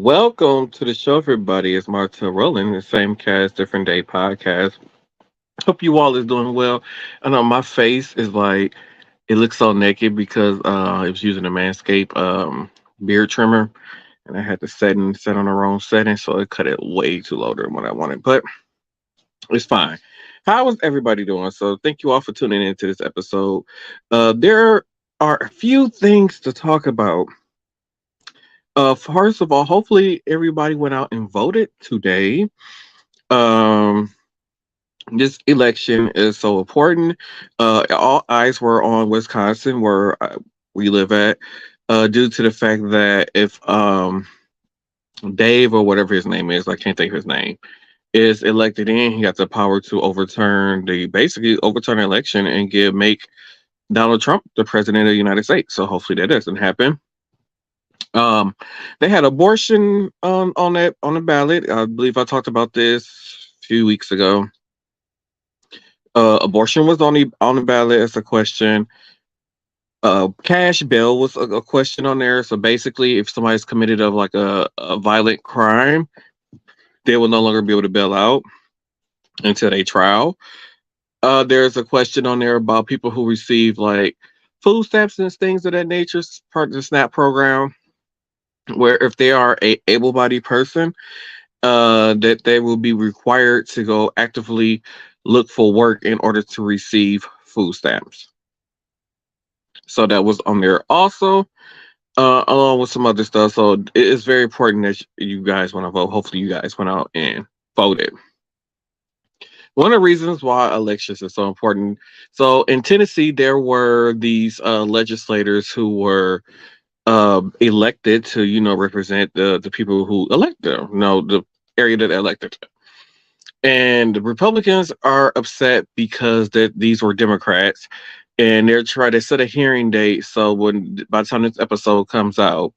Welcome to the show, everybody. It's Marta Rowland, the same cast, different day podcast. Hope you all is doing well. I know my face is like it looks so naked because I was using a Manscaped beard trimmer, and I had to set on the wrong setting, so it cut it way too low than what I wanted. But it's fine. How is everybody doing? So thank you all for tuning into this episode. There are a few things to talk about. First of all, hopefully everybody went out and voted today. Um, this election is so important. All eyes were on Wisconsin, where we live at, due to the fact that if Dave or whatever his name is, I can't think of his name, is elected in, he got the power to basically overturn the election and make Donald Trump the president of the United States. So hopefully that doesn't happen. Um, they had abortion on the ballot. I believe I talked about this a few weeks ago. Abortion was on the ballot as a question. Cash bail was a question on there. So basically, if somebody's committed of like a violent crime, they will no longer be able to bail out until they trial. There's a question on there about people who receive like food stamps and things of that nature, part of the SNAP program, where if they are a able-bodied person, that they will be required to go actively look for work in order to receive food stamps. So that was on there also, along with some other stuff. So it is very important that you guys want to vote. Hopefully, you guys went out and voted. One of the reasons why elections are so important. So in Tennessee, there were these legislators who were elected to, represent the people who elected them, the area that elected them. And the Republicans are upset because these were Democrats, and they're trying to set a hearing date. So by the time this episode comes out,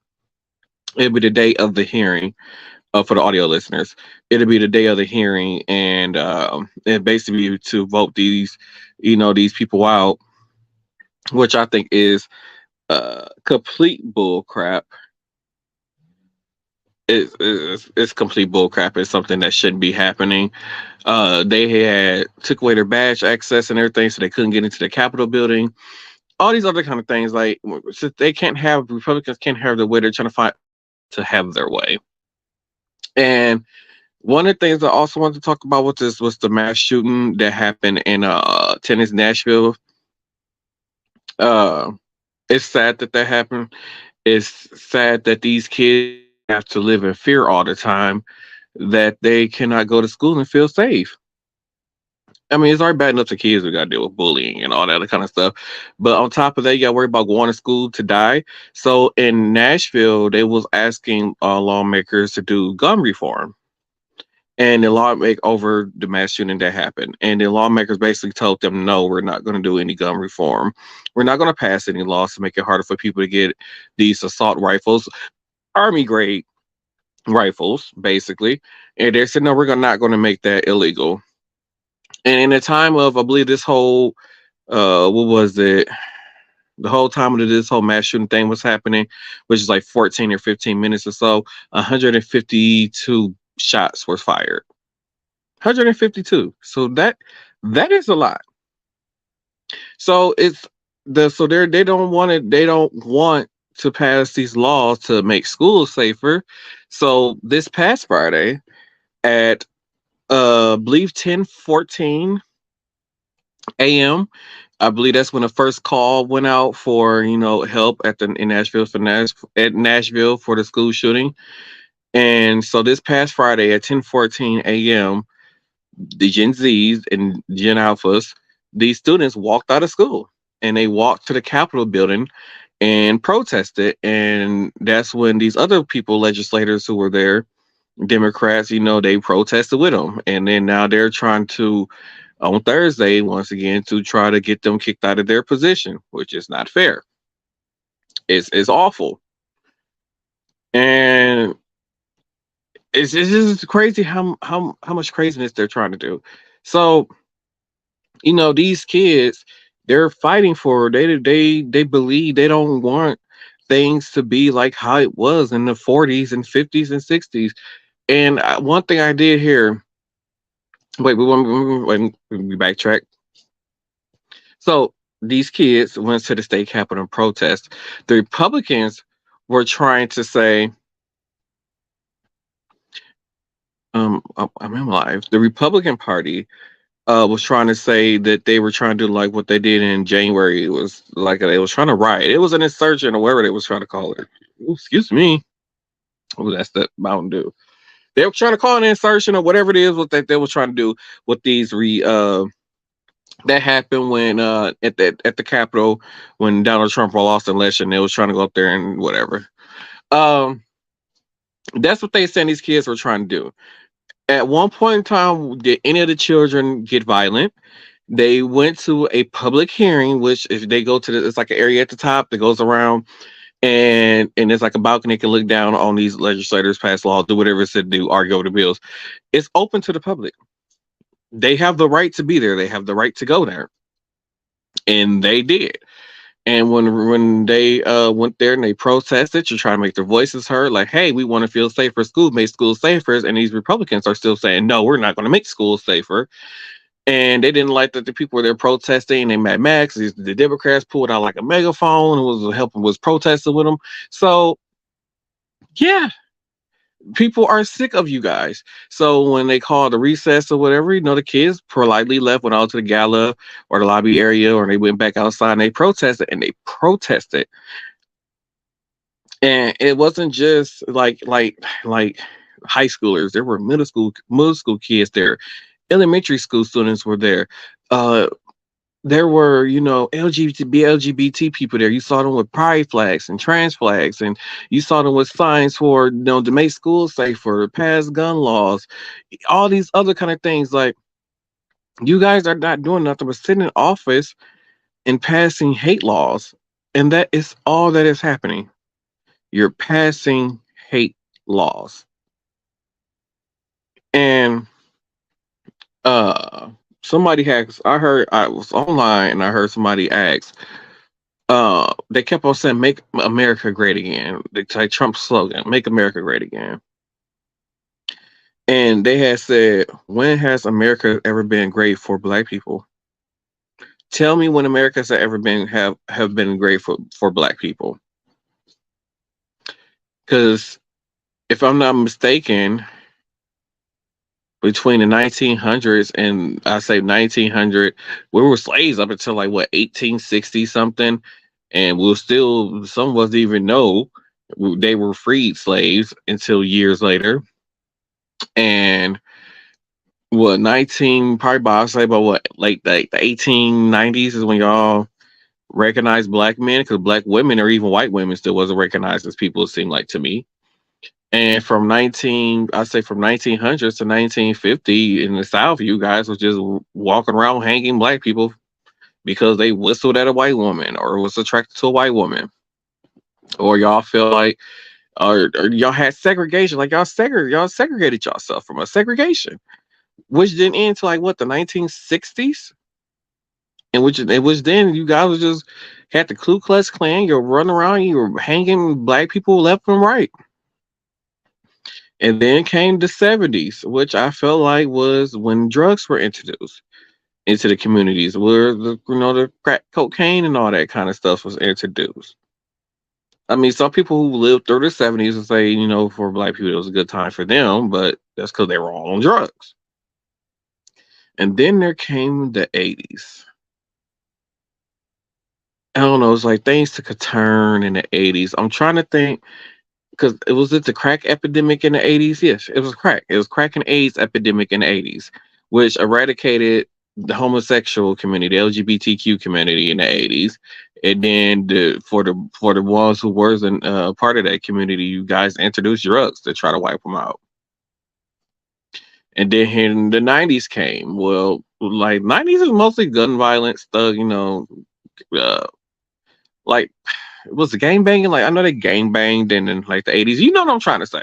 it'll be the day of the hearing. For the audio listeners, it'll be the day of the hearing, and basically to vote these people out, which I think is complete bull crap. It's complete bull crap. It's something that shouldn't be happening. They had took away their badge access and everything, so they couldn't get into the Capitol building. All these other kind of things, like so Republicans can't have the way they're trying to find to have their way. And one of the things I also wanted to talk about was the mass shooting that happened in Tennessee, Nashville. Uh, it's sad that happened. It's sad that these kids have to live in fear all the time, that they cannot go to school and feel safe. I mean, it's already bad enough to kids we got to deal with bullying and all that other kind of stuff. But on top of that, you got to worry about going to school to die. So in Nashville, they was asking lawmakers to do gun reform. And the lawmaker over the mass shooting that happened. And the lawmakers basically told them, no, we're not going to do any gun reform. We're not going to pass any laws to make it harder for people to get these assault rifles, army grade rifles, basically. And they said, no, we're not going to make that illegal. And in the time of, I believe this whole, what was it? The whole time that this whole mass shooting thing was happening, which is like 14 or 15 minutes or so, 152 shots were fired. 152. So that is a lot. So they don't want to pass these laws to make schools safer. So this past Friday at I believe 10:14 a.m. I believe that's when the first call went out for help in Nashville at Nashville for the school shooting. And so this past Friday at 10:14 a.m., the Gen Zs and Gen Alphas, these students walked out of school and they walked to the Capitol building and protested. And that's when these other people, legislators who were there, Democrats, they protested with them. And then now they're trying to, on Thursday, once again, to try to get them kicked out of their position, which is not fair. It's awful. And it's just crazy how much craziness they're trying to do. So, these kids, they're fighting for they believe they don't want things to be like how it was in the 40s and 50s and 60s. And one thing I did here, wait, we backtrack. So these kids went to the state capitol and protest. The Republicans were trying to say, I'm alive. The Republican Party was trying to say that they were trying to do like what they did in January. It was like they was trying to riot. It was an insurgent or whatever they was trying to call it. Ooh, excuse me. Oh, that's the Mountain Dew. They were trying to call an insertion or whatever it is what they were trying to do with these that happened when at the Capitol when Donald Trump lost the election. They was trying to go up there and whatever. Um, that's what they said these kids were trying to do. At one point in time, did any of the children get violent? They went to a public hearing, which if they go to it's like an area at the top that goes around, and it's like a balcony. You can look down on these legislators, pass laws, do whatever it said to do, argue over the bills. It's open to the public. They have the right to be there. They have the right to go there, and they did. And when they went there and they protested to try to make their voices heard, like, hey, we want to feel safer. Schools make schools safer, and these Republicans are still saying, no, we're not going to make schools safer. And they didn't like that the people were there protesting. They Mad Max. The Democrats pulled out like a megaphone and was protesting with them. So yeah, people are sick of you guys. So when they called the recess or whatever, the kids politely left, went out to the gala or the lobby area, or they went back outside and they protested and they protested. And it wasn't just like high schoolers. There were middle school kids there. Elementary school students were there. There were, LGBT people there. You saw them with pride flags and trans flags, and you saw them with signs for, to make schools safer, pass gun laws, all these other kind of things. Like, you guys are not doing nothing but sitting in office and passing hate laws, and that is all that is happening. You're passing hate laws, and somebody has. I was online and I heard somebody ask. They kept on saying "Make America Great Again." It's like Trump's slogan, "Make America Great Again." And they had said, "When has America ever been great for Black people? Tell me when America's ever been have been great for Black people." Because if I'm not mistaken, between the 1900s and I say 1900, we were slaves up until like what 1860 something, and we'll still some of us even know they were freed slaves until years later. And what 19 probably about I say about what the 1890s is when y'all recognize Black men, because Black women or even white women still wasn't recognized as people, it seemed like to me. And from 1900s to 1950 in the South, you guys was just walking around hanging Black people because they whistled at a white woman or was attracted to a white woman, or y'all feel like, or y'all had segregation, like y'all segregated yourself from a segregation, which didn't end until like what the 1960s, and which then you guys was just had the Ku Klux Klan. You're running around, you were hanging Black people left and right. And then came the 70s, which I felt like was when drugs were introduced into the communities, where the crack cocaine and all that kind of stuff was introduced. I mean, some people who lived through the 70s would say, for Black people, it was a good time for them, but that's because they were all on drugs. And then there came the 80s. I don't know, it's like things took a turn in the 80s. I'm trying to think, because it was the crack epidemic in the 80s. Yes, it was crack. It was crack and AIDS epidemic in the 80s, which eradicated the homosexual community, the LGBTQ community in the 80s. And then for the ones who wasn't part of that community, you guys introduced drugs to try to wipe them out. And then the 90s came. Well, like 90s is mostly gun violence stuff, like it was the gang banging. Like I know they gang banged in like the 80s. You know what I'm trying to say.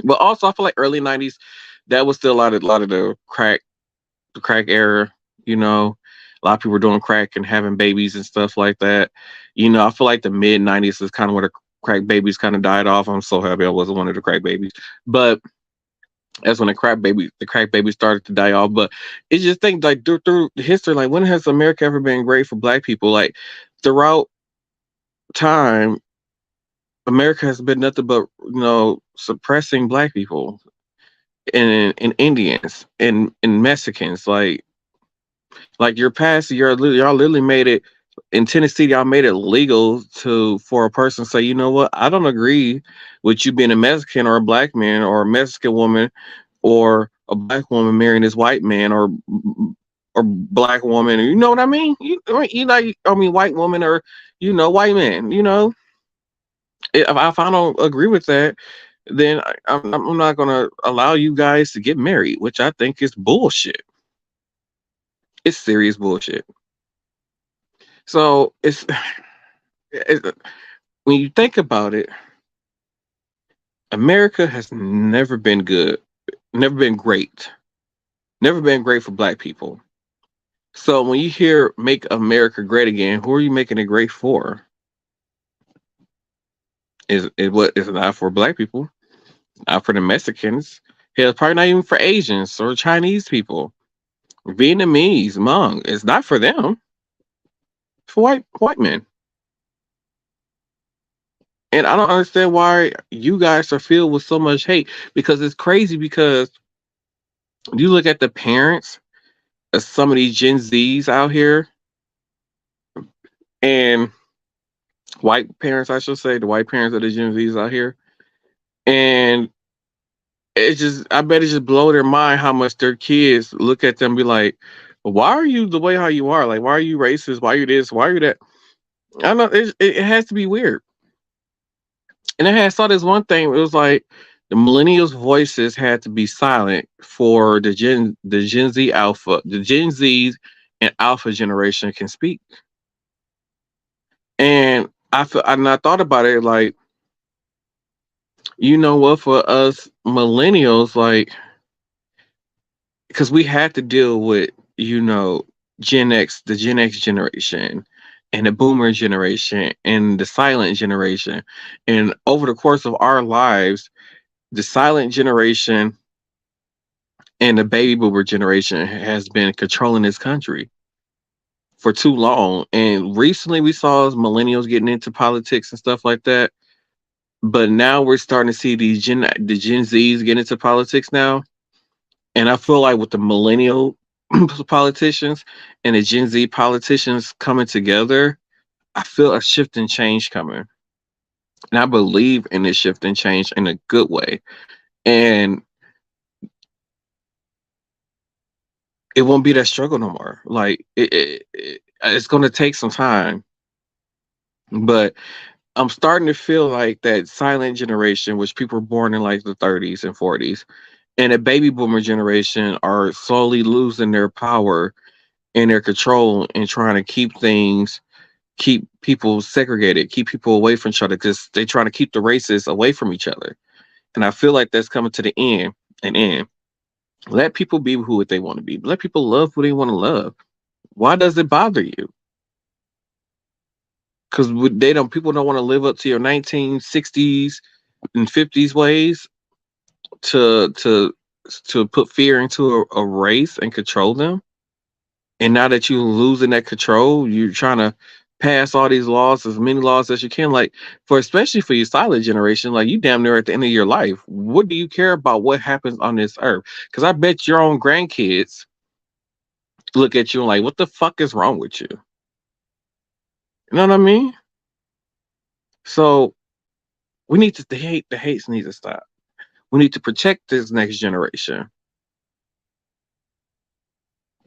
But also I feel like early 90s, that was still a lot of the crack era, you know. A lot of people were doing crack and having babies and stuff like that. You know, I feel like the mid '90s is kind of where the crack babies kind of died off. I'm so happy I wasn't one of the crack babies, but that's when the crack baby started to die off. But it's just think like through history, like when has America ever been great for Black people? Like throughout time, America has been nothing but suppressing Black people and Indians and Mexicans. Like your past, y'all literally made it in Tennessee. Y'all made it legal for a person to say, you know what, I don't agree with you being a Mexican or a Black man or a Mexican woman or a Black woman marrying this white man or Black woman. You know what I mean? White woman or white man. If I don't agree with that, then I'm not gonna allow you guys to get married, which I think is bullshit. It's serious bullshit. So it's when you think about it, America has never been good, never been great, never been great for Black people. So when you hear "Make America Great Again," who are you making it great for? Is not for Black people, not for the Mexicans. Hell, probably not even for Asians or Chinese people, Vietnamese, Hmong. It's not for them. For white men. And I don't understand why you guys are filled with so much hate, because it's crazy. Because you look at the parents of some of these Gen Zs out here, and white parents, I should say, the white parents of the Gen Zs out here, and I bet it just blow their mind how much their kids look at them and be like, why are you the way how you are? Like, why are you racist? Why are you this? Why are you that? I don't know. It has to be weird. And I saw this one thing. It was like the millennials' voices had to be silent for the Gen Z's and Alpha generation can speak. And I thought about it like, you know what, for us millennials, like, because we had to deal with Gen X, the Gen X generation, and the Boomer generation, and the Silent generation, and over the course of our lives, the Silent generation and the Baby Boomer generation has been controlling this country for too long. And recently, we saw millennials getting into politics and stuff like that. But now we're starting to see the Gen Zs get into politics now. And I feel like with the millennial politicians and the Gen Z politicians coming together, I feel a shift and change coming. And I believe in this shift and change in a good way. And it won't be that struggle no more. Like it's going to take some time, but I'm starting to feel like that silent generation, which people were born in like the 30s and 40s, and a baby boomer generation are slowly losing their power and their control and trying to keep people segregated, keep people away from each other, because they're trying to keep the races away from each other. And I feel like that's coming to the end. Let people be who they want to be. Let people love who they want to love. Why does it bother you? Because people don't want to live up to your 1960s and 50s ways to put fear into a race and control them. And now that you're losing that control, you're trying to pass all these laws, as many laws as you can, like especially for your silent generation, like you damn near at the end of your life. What do you care about what happens on this earth? Because I bet your own grandkids look at you and like, what the fuck is wrong with you? You know what I mean? So the hates need to stop. We need to protect this next generation.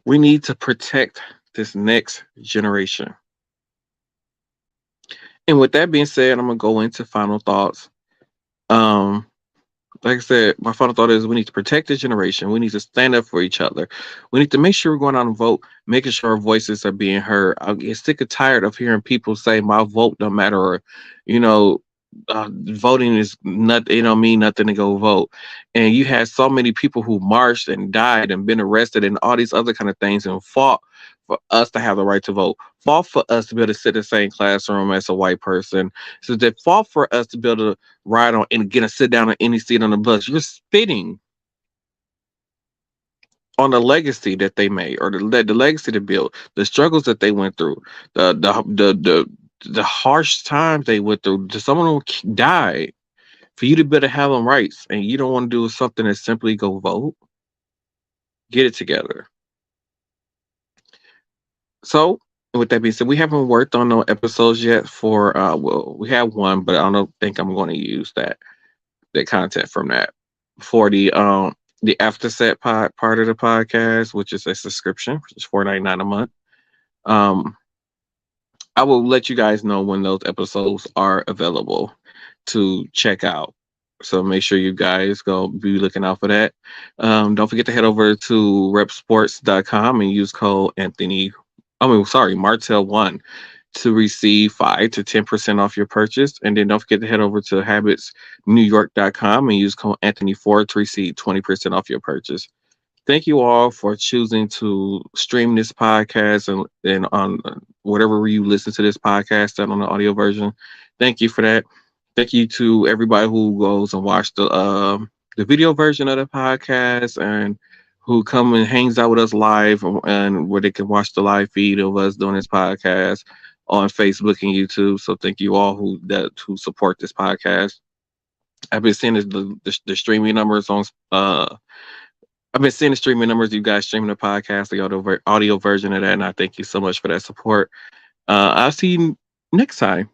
We need to protect this next generation. And with that being said, I'm gonna go into final thoughts. Like I said, my final thought is we need to protect this generation. We need to stand up for each other. We need to make sure we're going out and vote, making sure our voices are being heard. I get sick and tired of hearing people say my vote don't matter, or voting is not, mean nothing to go vote. And you had so many people who marched and died and been arrested and all these other kind of things and fought for us to have the right to vote. Fought for us to be able to sit in the same classroom as a white person. So they fought for us to be able to ride on and get a sit down on any seat on the bus. You're spitting on the legacy that they made, or the legacy they built, the struggles that they went through, the harsh times they went through. Some of them died for you to better have them rights, and you don't want to do something that simply go vote. Get it together. So, with that being said, we haven't worked on no episodes yet for well, we have one, but I don't think I'm going to use that content from that for the after set part of the podcast, which is a subscription, which is $4.99 a month. Um, I will let you guys know when those episodes are available to check out. So make sure you guys go be looking out for that. Don't forget to head over to repsports.com and use code Martel1 to receive 5 to 10% off your purchase. And then don't forget to head over to habitsnewyork.com and use code Anthony4 to receive 20% off your purchase. Thank you all for choosing to stream this podcast and on whatever you listen to this podcast and on the audio version. Thank you for that. Thank you to everybody who goes and watch the video version of the podcast and who come and hangs out with us live and where they can watch the live feed of us doing this podcast on Facebook and YouTube. So thank you all who support this podcast. I've been seeing the streaming numbers on I've been seeing the streaming numbers, you guys streaming the podcast, the audio version of that, and I thank you so much for that support. I'll see you next time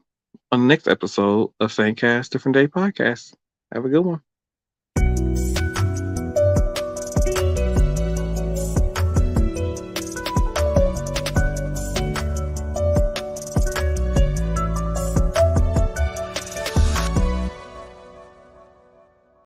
on the next episode of Same Cast, Different Day Podcast. Have a good one.